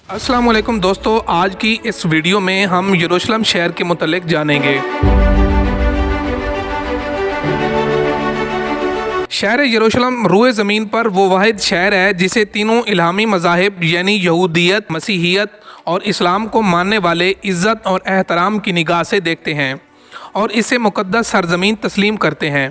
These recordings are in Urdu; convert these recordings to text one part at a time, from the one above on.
السلام علیکم دوستو، آج کی اس ویڈیو میں ہم یروشلم شہر کے متعلق جانیں گے۔ شہر یروشلم روئے زمین پر وہ واحد شہر ہے جسے تینوں الہامی مذاہب یعنی یہودیت، مسیحیت اور اسلام کو ماننے والے عزت اور احترام کی نگاہ سے دیکھتے ہیں اور اسے مقدس سرزمین تسلیم کرتے ہیں۔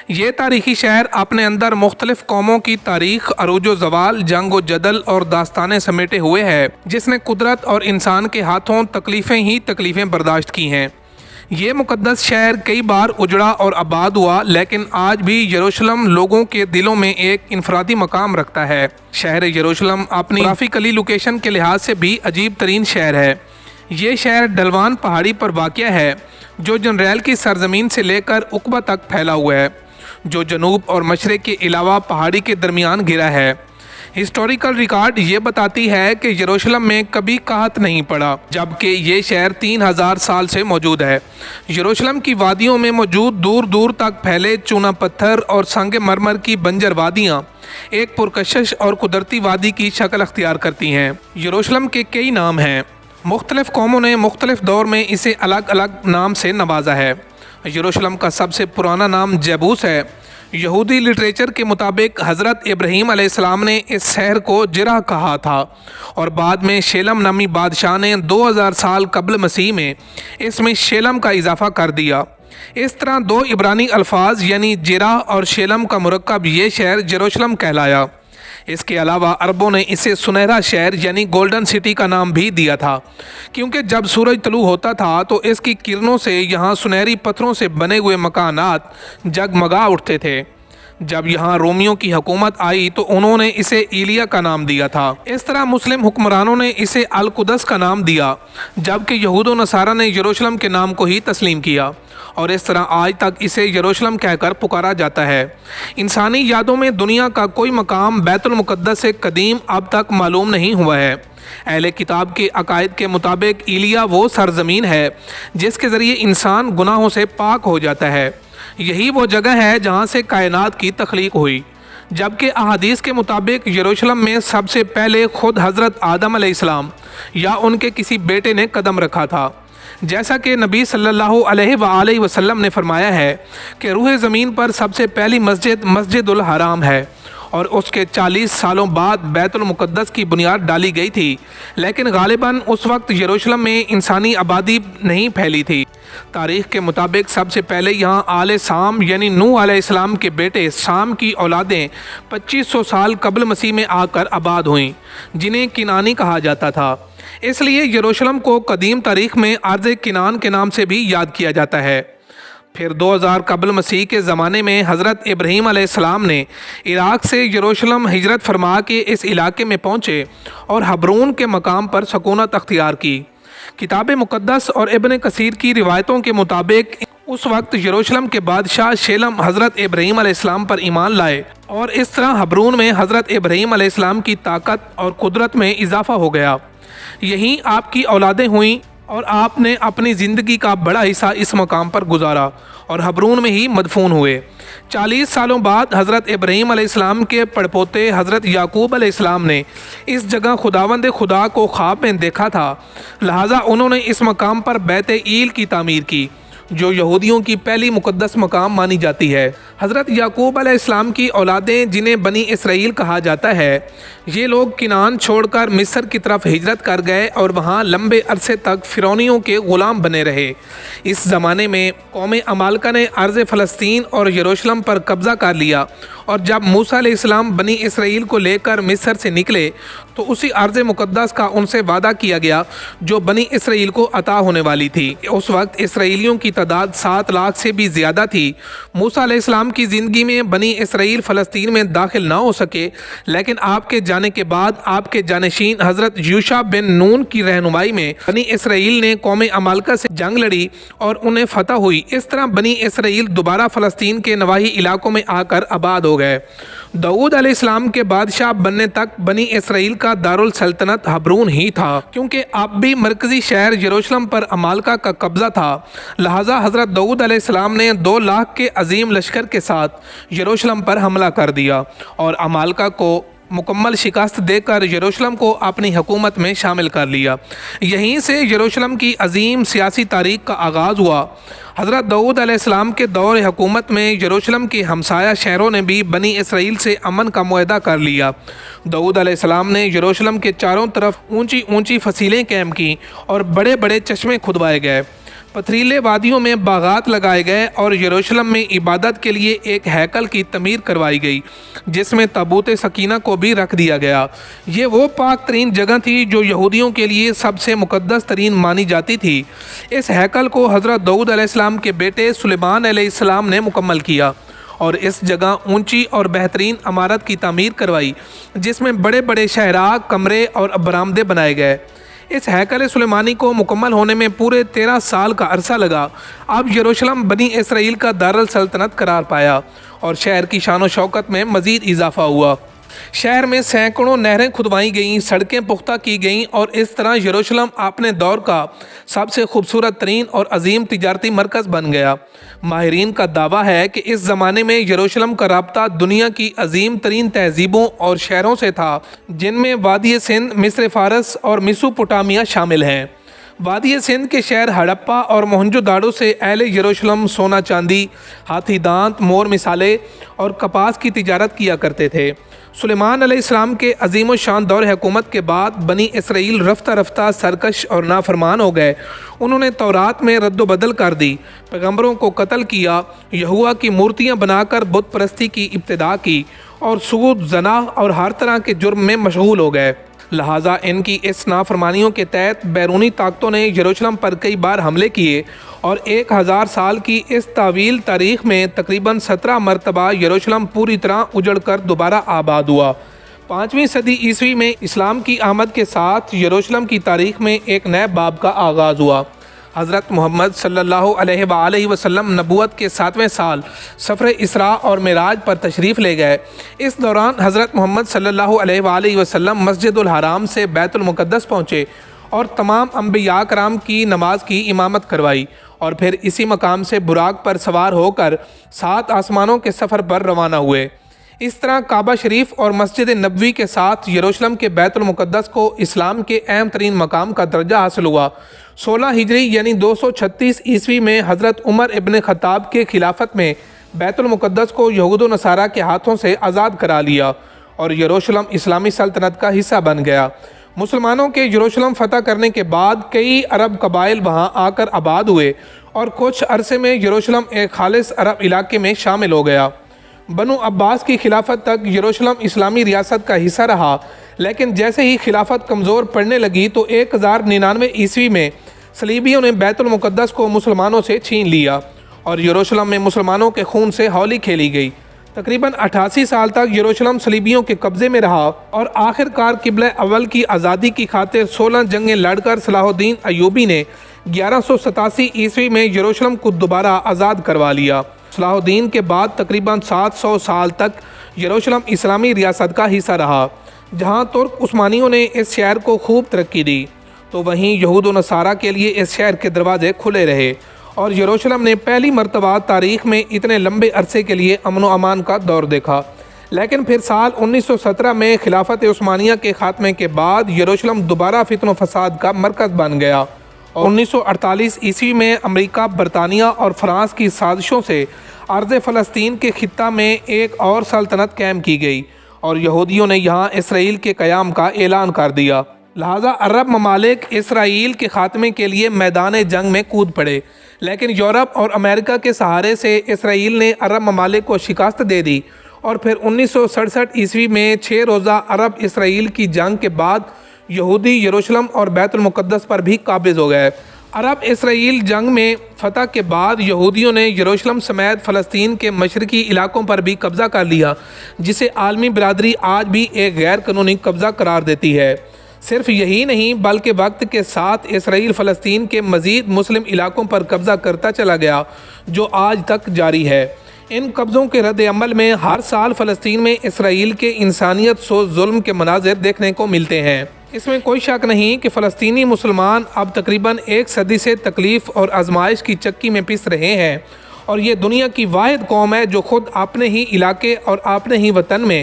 یہ تاریخی شہر اپنے اندر مختلف قوموں کی تاریخ، عروج و زوال، جنگ و جدل اور داستانیں سمیٹے ہوئے ہے، جس نے قدرت اور انسان کے ہاتھوں تکلیفیں برداشت کی ہیں۔ یہ مقدس شہر کئی بار اجڑا اور آباد ہوا، لیکن آج بھی یروشلم لوگوں کے دلوں میں ایک انفرادی مقام رکھتا ہے۔ شہر یروشلم اپنی جغرافیکلی لوکیشن کے لحاظ سے بھی عجیب ترین شہر ہے۔ یہ شہر ڈلوان پہاڑی پر واقع ہے، جو جنریل کی سرزمین سے لے کر عقبہ تک پھیلا ہوا ہے، جو جنوب اور مشرق کے علاوہ پہاڑی کے درمیان گرا ہے۔ ہسٹوریکل ریکارڈ یہ بتاتی ہے کہ یروشلم میں کبھی قحط نہیں پڑا، جبکہ یہ شہر 3000 سال سے موجود ہے۔ یروشلم کی وادیوں میں موجود دور دور تک پھیلے چونا پتھر اور سنگ مرمر کی بنجر وادیاں ایک پرکشش اور قدرتی وادی کی شکل اختیار کرتی ہیں۔ یروشلم کے کئی نام ہیں۔ مختلف قوموں نے مختلف دور میں اسے الگ الگ نام سے نوازا ہے۔ یروشلم کا سب سے پرانا نام جیبوس ہے۔ یہودی لٹریچر کے مطابق حضرت ابراہیم علیہ السلام نے اس شہر کو جرہ کہا تھا، اور بعد میں شیلم نامی بادشاہ نے 2000 سال قبل مسیح میں اس میں شیلم کا اضافہ کر دیا۔ اس طرح دو عبرانی الفاظ یعنی جرہ اور شیلم کا مرکب یہ شہر یروشلم کہلایا۔ اس کے علاوہ عربوں نے اسے سنہرا شہر یعنی گولڈن سٹی کا نام بھی دیا تھا، کیونکہ جب سورج طلوع ہوتا تھا تو اس کی کرنوں سے یہاں سنہری پتھروں سے بنے ہوئے مکانات جگمگا اٹھتے تھے۔ جب یہاں رومیوں کی حکومت آئی تو انہوں نے اسے ایلیا کا نام دیا تھا۔ اس طرح مسلم حکمرانوں نے اسے القدس کا نام دیا، جبکہ یہود و نصارہ نے یروشلم کے نام کو ہی تسلیم کیا، اور اس طرح آج تک اسے یروشلم کہہ کر پکارا جاتا ہے۔ انسانی یادوں میں دنیا کا کوئی مقام بیت المقدس سے قدیم اب تک معلوم نہیں ہوا ہے۔ اہل کتاب کے عقائد کے مطابق ایلیا وہ سرزمین ہے جس کے ذریعے انسان گناہوں سے پاک ہو جاتا ہے۔ یہی وہ جگہ ہے جہاں سے کائنات کی تخلیق ہوئی، جبکہ احادیث کے مطابق یروشلم میں سب سے پہلے خود حضرت آدم علیہ السلام یا ان کے کسی بیٹے نے قدم رکھا تھا، جیسا کہ نبی صلی اللہ علیہ وآلہ وسلم نے فرمایا ہے کہ روح زمین پر سب سے پہلی مسجد مسجد الحرام ہے، اور اس کے 40 سالوں بعد بیت المقدس کی بنیاد ڈالی گئی تھی، لیکن غالباً اس وقت یروشلم میں انسانی آبادی نہیں پھیلی تھی۔ تاریخ کے مطابق سب سے پہلے یہاں آل سام یعنی نوح علیہ السلام کے بیٹے سام کی اولادیں 2500 سال قبل مسیح میں آ کر آباد ہوئیں، جنہیں کنانی کہا جاتا تھا۔ اس لیے یروشلم کو قدیم تاریخ میں ارض کنان کے نام سے بھی یاد کیا جاتا ہے۔ پھر 2000 قبل مسیح کے زمانے میں حضرت ابراہیم علیہ السلام نے عراق سے یروشلم ہجرت فرما کے اس علاقے میں پہنچے اور حبرون کے مقام پر سکونت اختیار کی۔ کتاب مقدس اور ابن کثیر کی روایتوں کے مطابق اس وقت یروشلم کے بادشاہ شیلم حضرت ابراہیم علیہ السلام پر ایمان لائے، اور اس طرح حبرون میں حضرت ابراہیم علیہ السلام کی طاقت اور قدرت میں اضافہ ہو گیا۔ یہیں آپ کی اولادیں ہوئیں، اور آپ نے اپنی زندگی کا بڑا حصہ اس مقام پر گزارا اور حبرون میں ہی مدفون ہوئے۔ 40 سالوں بعد حضرت ابراہیم علیہ السلام کے پڑپوتے حضرت یعقوب علیہ السلام نے اس جگہ خداوند خدا کو خواب میں دیکھا تھا، لہٰذا انہوں نے اس مقام پر بیت ایل کی تعمیر کی، جو یہودیوں کی پہلی مقدس مقام مانی جاتی ہے۔ حضرت یعقوب علیہ السلام کی اولادیں جنہیں بنی اسرائیل کہا جاتا ہے، یہ لوگ کنعان چھوڑ کر مصر کی طرف ہجرت کر گئے اور وہاں لمبے عرصے تک فرعونیوں کے غلام بنے رہے۔ اس زمانے میں قوم عمالقہ نے ارض فلسطین اور یروشلم پر قبضہ کر لیا، اور جب موسیٰ علیہ السلام بنی اسرائیل کو لے کر مصر سے نکلے تو اسی ارض مقدس کا ان سے وعدہ کیا گیا جو بنی اسرائیل کو عطا ہونے والی تھی۔ اس وقت اسرائیلیوں کی تعداد 7 لاکھ سے بھی زیادہ تھی۔ موسیٰ علیہ السلام کی زندگی میں بنی اسرائیل فلسطین میں داخل نہ ہو سکے، لیکن آپ کے جانے کے بعد آپ کے جانشین حضرت یوشع بن نون کی رہنمائی میں بنی اسرائیل نے قوم عمالقہ سے جنگ لڑی اور انہیں فتح ہوئی۔ اس طرح بنی اسرائیل دوبارہ فلسطین کے نواحی علاقوں میں آ کر آباد ہو گئے۔ داؤد علیہ السلام کے بادشاہ بننے تک بنی اسرائیل کا دارالسلطنت حبرون ہی تھا، کیونکہ اب بھی مرکزی شہر یروشلم پر عمالقہ کا قبضہ تھا، لہٰذا حضرت داؤد علیہ السلام نے 2 لاکھ کے عظیم لشکر کے ساتھ یروشلم پر حملہ کر دیا اور عمالقہ کو مکمل شکست دے کر یروشلم کو اپنی حکومت میں شامل کر لیا۔ یہیں سے یروشلم کی عظیم سیاسی تاریخ کا آغاز ہوا۔ حضرت داؤد علیہ السلام کے دور حکومت میں یروشلم کے ہمسایہ شہروں نے بھی بنی اسرائیل سے امن کا معاہدہ کر لیا۔ داؤد علیہ السلام نے یروشلم کے چاروں طرف اونچی اونچی فصیلیں قائم کیں اور بڑے بڑے چشمے کھدوائے گئے، پتھریلے وادیوں میں باغات لگائے گئے اور یروشلم میں عبادت کے لیے ایک ہیکل کی تعمیر کروائی گئی جس میں تابوت سکینہ کو بھی رکھ دیا گیا۔ یہ وہ پاک ترین جگہ تھی جو یہودیوں کے لیے سب سے مقدس ترین مانی جاتی تھی۔ اس ہیکل کو حضرت داؤد علیہ السلام کے بیٹے سلیمان علیہ السلام نے مکمل کیا اور اس جگہ اونچی اور بہترین عمارت کی تعمیر کروائی جس میں بڑے بڑے شاہراہ، کمرے اور برآمدے بنائے گئے۔ اس ہیکل سلیمانی کو مکمل ہونے میں پورے 13 سال کا عرصہ لگا۔ اب یروشلم بنی اسرائیل کا دارالسلطنت قرار پایا اور شہر کی شان و شوکت میں مزید اضافہ ہوا۔ شہر میں سینکڑوں نہریں کھدوائی گئیں، سڑکیں پختہ کی گئیں اور اس طرح یروشلم اپنے دور کا سب سے خوبصورت ترین اور عظیم تجارتی مرکز بن گیا۔ ماہرین کا دعویٰ ہے کہ اس زمانے میں یروشلم کا رابطہ دنیا کی عظیم ترین تہذیبوں اور شہروں سے تھا، جن میں وادی سندھ، مصر فارس اور میسوپوٹامیہ شامل ہیں۔ وادی سندھ کے شہر ہڑپا اور موہنجو داڑو سے اہل یروشلم سونا چاندی، ہاتھی دانت، مور مسالے اور کپاس کی تجارت کیا کرتے تھے۔ سلیمان علیہ السلام کے عظیم و شان دور حکومت کے بعد بنی اسرائیل رفتہ رفتہ سرکش اور نافرمان ہو گئے۔ انہوں نے تورات میں رد و بدل کر دی، پیغمبروں کو قتل کیا، یہوہ کی مورتیاں بنا کر بت پرستی کی ابتدا کی اور سود، زنا اور ہر طرح کے جرم میں مشغول ہو گئے۔ لہٰذا ان کی اس نافرمانیوں کے تحت بیرونی طاقتوں نے یروشلم پر کئی بار حملے کیے اور 1000 سال کی اس طویل تاریخ میں تقریباً 17 مرتبہ یروشلم پوری طرح اجڑ کر دوبارہ آباد ہوا۔ 5ویں صدی عیسوی میں اسلام کی آمد کے ساتھ یروشلم کی تاریخ میں ایک نئے باب کا آغاز ہوا۔ حضرت محمد صلی اللہ علیہ وآلہ وسلم نبوت کے 7ویں سال سفر اسراء اور معراج پر تشریف لے گئے۔ اس دوران حضرت محمد صلی اللہ علیہ وآلہ وسلم مسجد الحرام سے بیت المقدس پہنچے اور تمام انبیاء کرام کی نماز کی امامت کروائی اور پھر اسی مقام سے براق پر سوار ہو کر 7 آسمانوں کے سفر پر روانہ ہوئے۔ اس طرح کعبہ شریف اور مسجد نبوی کے ساتھ یروشلم کے بیت المقدس کو اسلام کے اہم ترین مقام کا درجہ حاصل ہوا۔ 16 ہجری یعنی 236 عیسوی میں حضرت عمر ابن خطاب کے خلافت میں بیت المقدس کو یہود و نصارہ کے ہاتھوں سے آزاد کرا لیا اور یروشلم اسلامی سلطنت کا حصہ بن گیا۔ مسلمانوں کے یروشلم فتح کرنے کے بعد کئی عرب قبائل وہاں آ کر آباد ہوئے اور کچھ عرصے میں یروشلم ایک خالص عرب علاقے میں شامل ہو گیا۔ بنو عباس کی خلافت تک یروشلم اسلامی ریاست کا حصہ رہا، لیکن جیسے ہی خلافت کمزور پڑنے لگی تو 1099 عیسوی میں صلیبیوں نے بیت المقدس کو مسلمانوں سے چھین لیا اور یروشلم میں مسلمانوں کے خون سے ہولی کھیلی گئی۔ تقریباً 88 سال تک یروشلم صلیبیوں کے قبضے میں رہا اور آخر کار قبلہ اول کی آزادی کی خاطر 16 جنگیں لڑ کر صلاح الدین ایوبی نے 1187 عیسوی میں یروشلم کو دوبارہ آزاد کروا لیا۔ صلاح الدین کے بعد تقریباً 700 سال تک یروشلم اسلامی ریاست کا حصہ رہا۔ جہاں ترک عثمانیوں نے اس شہر کو خوب ترقی دی تو وہیں یہود و نصارہ کے لیے اس شہر کے دروازے کھلے رہے اور یروشلم نے پہلی مرتبہ تاریخ میں اتنے لمبے عرصے کے لیے امن و امان کا دور دیکھا۔ لیکن پھر سال 1917 میں خلافت عثمانیہ کے خاتمے کے بعد یروشلم دوبارہ فتن و فساد کا مرکز بن گیا اور 1948 عیسوی میں امریکہ، برطانیہ اور فرانس کی سازشوں سے ارض فلسطین کے خطہ میں ایک اور سلطنت قائم کی گئی اور یہودیوں نے یہاں اسرائیل کے قیام کا اعلان کر دیا۔ لہٰذا عرب ممالک اسرائیل کے خاتمے کے لیے میدان جنگ میں کود پڑے، لیکن یورپ اور امریکہ کے سہارے سے اسرائیل نے عرب ممالک کو شکست دے دی اور پھر 1967 عیسوی میں 6 روزہ عرب اسرائیل کی جنگ کے بعد یہودی یروشلم اور بیت المقدس پر بھی قابض ہو گئے۔ عرب اسرائیل جنگ میں فتح کے بعد یہودیوں نے یروشلم سمیت فلسطین کے مشرقی علاقوں پر بھی قبضہ کر لیا، جسے عالمی برادری آج بھی ایک غیر قانونی قبضہ قرار دیتی ہے۔ صرف یہی نہیں بلکہ وقت کے ساتھ اسرائیل فلسطین کے مزید مسلم علاقوں پر قبضہ کرتا چلا گیا جو آج تک جاری ہے۔ ان قبضوں کے رد عمل میں ہر سال فلسطین میں اسرائیل کے انسانیت سوز ظلم کے مناظر دیکھنے کو ملتے ہیں۔ اس میں کوئی شک نہیں کہ فلسطینی مسلمان اب تقریباً 1 صدی سے تکلیف اور آزمائش کی چکی میں پس رہے ہیں اور یہ دنیا کی واحد قوم ہے جو خود اپنے ہی علاقے اور اپنے ہی وطن میں